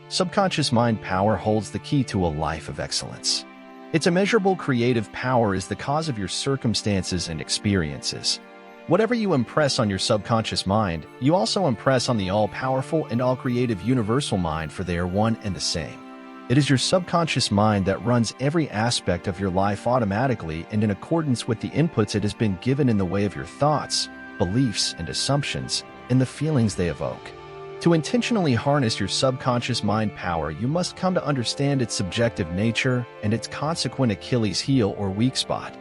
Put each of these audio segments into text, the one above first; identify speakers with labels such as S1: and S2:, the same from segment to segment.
S1: subconscious mind power holds the key to a life of excellence. Its immeasurable creative power is the cause of your circumstances and experiences. Whatever you impress on your subconscious mind, you also impress on the all-powerful and all-creative universal mind, for they are one and the same. It is your subconscious mind that runs every aspect of your life automatically and in accordance with the inputs it has been given in the way of your thoughts, beliefs, and assumptions, and the feelings they evoke. To intentionally harness your subconscious mind power, you must come to understand its subjective nature and its consequent Achilles heel or weak spot.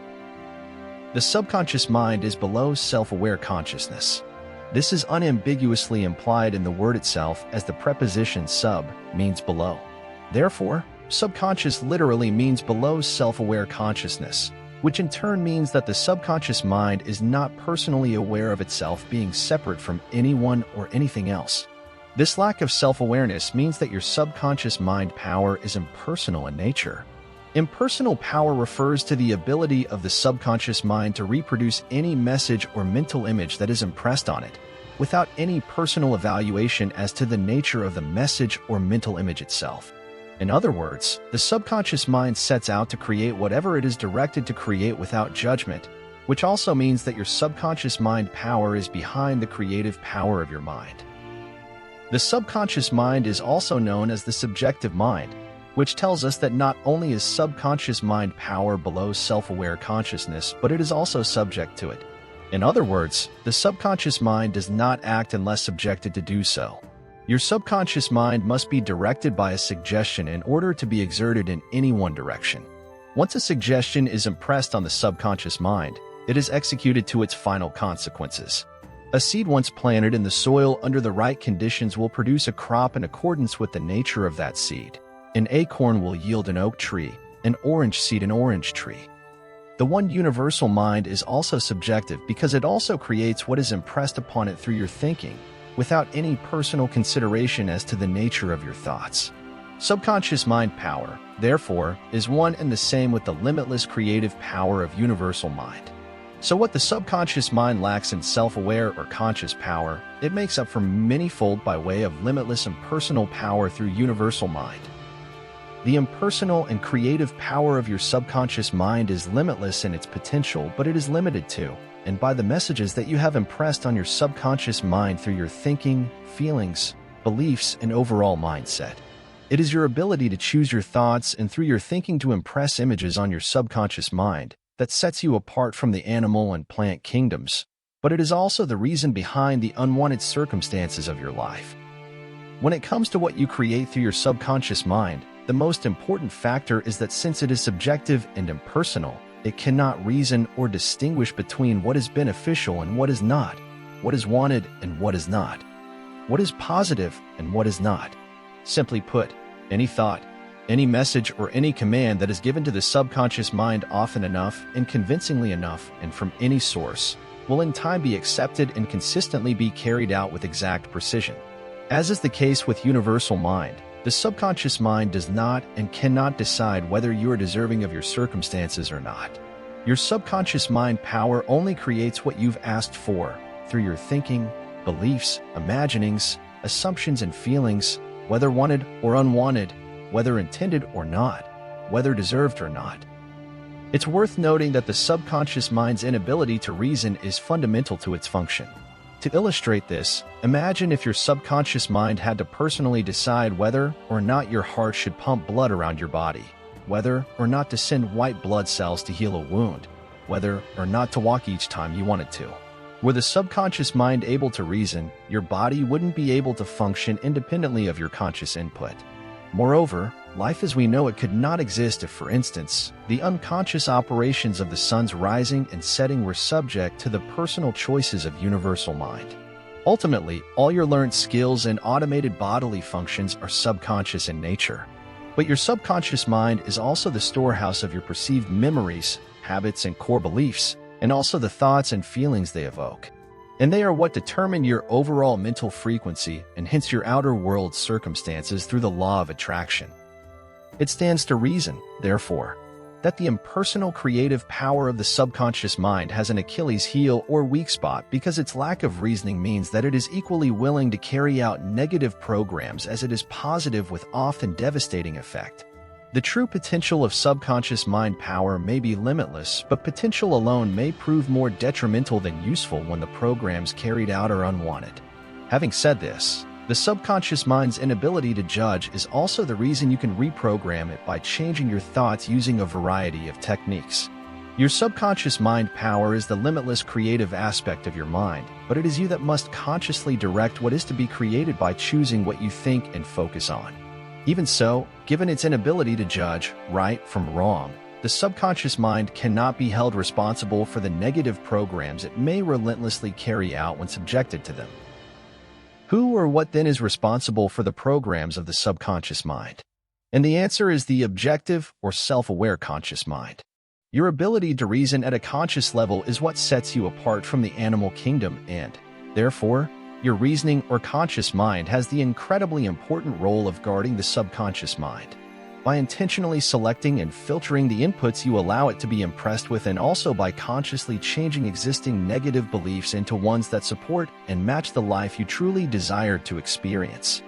S1: The subconscious mind is below self-aware consciousness. This is unambiguously implied in the word itself, as the preposition sub means below. Therefore, subconscious literally means below self-aware consciousness, which in turn means that the subconscious mind is not personally aware of itself being separate from anyone or anything else. This lack of self-awareness means that your subconscious mind power is impersonal in nature. Impersonal power refers to the ability of the subconscious mind to reproduce any message or mental image that is impressed on it, without any personal evaluation as to the nature of the message or mental image itself. In other words, the subconscious mind sets out to create whatever it is directed to create without judgment, which also means that your subconscious mind power is behind the creative power of your mind. The subconscious mind is also known as the subjective mind, which tells us that not only is subconscious mind power below self-aware consciousness, but it is also subject to it. In other words, the subconscious mind does not act unless subjected to do so. Your subconscious mind must be directed by a suggestion in order to be exerted in any one direction. Once a suggestion is impressed on the subconscious mind, it is executed to its final consequences. A seed once planted in the soil under the right conditions will produce a crop in accordance with the nature of that seed. An acorn will yield an oak tree, an orange seed an orange tree. The one universal mind is also subjective because it also creates what is impressed upon it through your thinking, without any personal consideration as to the nature of your thoughts. Subconscious mind power, therefore, is one and the same with the limitless creative power of universal mind. So what the subconscious mind lacks in self-aware or conscious power, it makes up for many-fold by way of limitless impersonal power through universal mind. The impersonal and creative power of your subconscious mind is limitless in its potential, but it is limited to and by the messages that you have impressed on your subconscious mind through your thinking, feelings, beliefs, and overall mindset. It is your ability to choose your thoughts and through your thinking to impress images on your subconscious mind that sets you apart from the animal and plant kingdoms, but it is also the reason behind the unwanted circumstances of your life. When it comes to what you create through your subconscious mind, the most important factor is that since it is subjective and impersonal, it cannot reason or distinguish between what is beneficial and what is not, what is wanted and what is not, what is positive and what is not. Simply put, any thought, any message, or any command that is given to the subconscious mind often enough and convincingly enough and from any source will in time be accepted and consistently be carried out with exact precision. As is the case with universal mind, the subconscious mind does not and cannot decide whether you are deserving of your circumstances or not. Your subconscious mind power only creates what you've asked for through your thinking, beliefs, imaginings, assumptions, and feelings, whether wanted or unwanted, whether intended or not, whether deserved or not. It's worth noting that the subconscious mind's inability to reason is fundamental to its function. To illustrate this, imagine if your subconscious mind had to personally decide whether or not your heart should pump blood around your body, whether or not to send white blood cells to heal a wound, whether or not to walk each time you wanted to. Were the subconscious mind able to reason, your body wouldn't be able to function independently of your conscious input. Moreover, life as we know it could not exist if, for instance, the unconscious operations of the sun's rising and setting were subject to the personal choices of universal mind. Ultimately, all your learned skills and automated bodily functions are subconscious in nature. But your subconscious mind is also the storehouse of your perceived memories, habits, and core beliefs, and also the thoughts and feelings they evoke. And they are what determine your overall mental frequency and hence your outer world circumstances through the law of attraction. It stands to reason, therefore, that the impersonal creative power of the subconscious mind has an Achilles heel or weak spot because its lack of reasoning means that it is equally willing to carry out negative programs as it is positive with often devastating effect. The true potential of subconscious mind power may be limitless, but potential alone may prove more detrimental than useful when the programs carried out are unwanted. Having said this, the subconscious mind's inability to judge is also the reason you can reprogram it by changing your thoughts using a variety of techniques. Your subconscious mind power is the limitless creative aspect of your mind, but it is you that must consciously direct what is to be created by choosing what you think and focus on. Even so, given its inability to judge right from wrong, the subconscious mind cannot be held responsible for the negative programs it may relentlessly carry out when subjected to them. Who or what then is responsible for the programs of the subconscious mind? And the answer is the objective or self-aware conscious mind. Your ability to reason at a conscious level is what sets you apart from the animal kingdom and, therefore, your reasoning or conscious mind has the incredibly important role of guarding the subconscious mind. By intentionally selecting and filtering the inputs you allow it to be impressed with, and also by consciously changing existing negative beliefs into ones that support and match the life you truly desire to experience.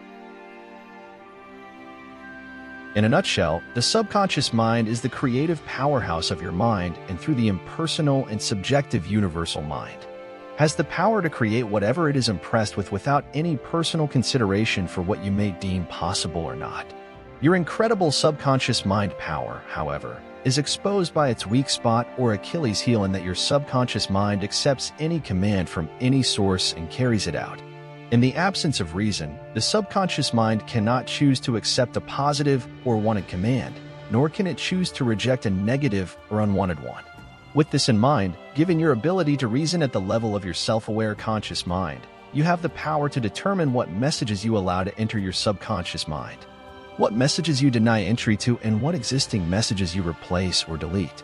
S1: In a nutshell, the subconscious mind is the creative powerhouse of your mind, and through the impersonal and subjective universal mind, has the power to create whatever it is impressed with without any personal consideration for what you may deem possible or not. Your incredible subconscious mind power, however, is exposed by its weak spot or Achilles heel in that your subconscious mind accepts any command from any source and carries it out. In the absence of reason, the subconscious mind cannot choose to accept a positive or wanted command, nor can it choose to reject a negative or unwanted one. With this in mind, given your ability to reason at the level of your self-aware conscious mind, you have the power to determine what messages you allow to enter your subconscious mind, what messages you deny entry to, and what existing messages you replace or delete.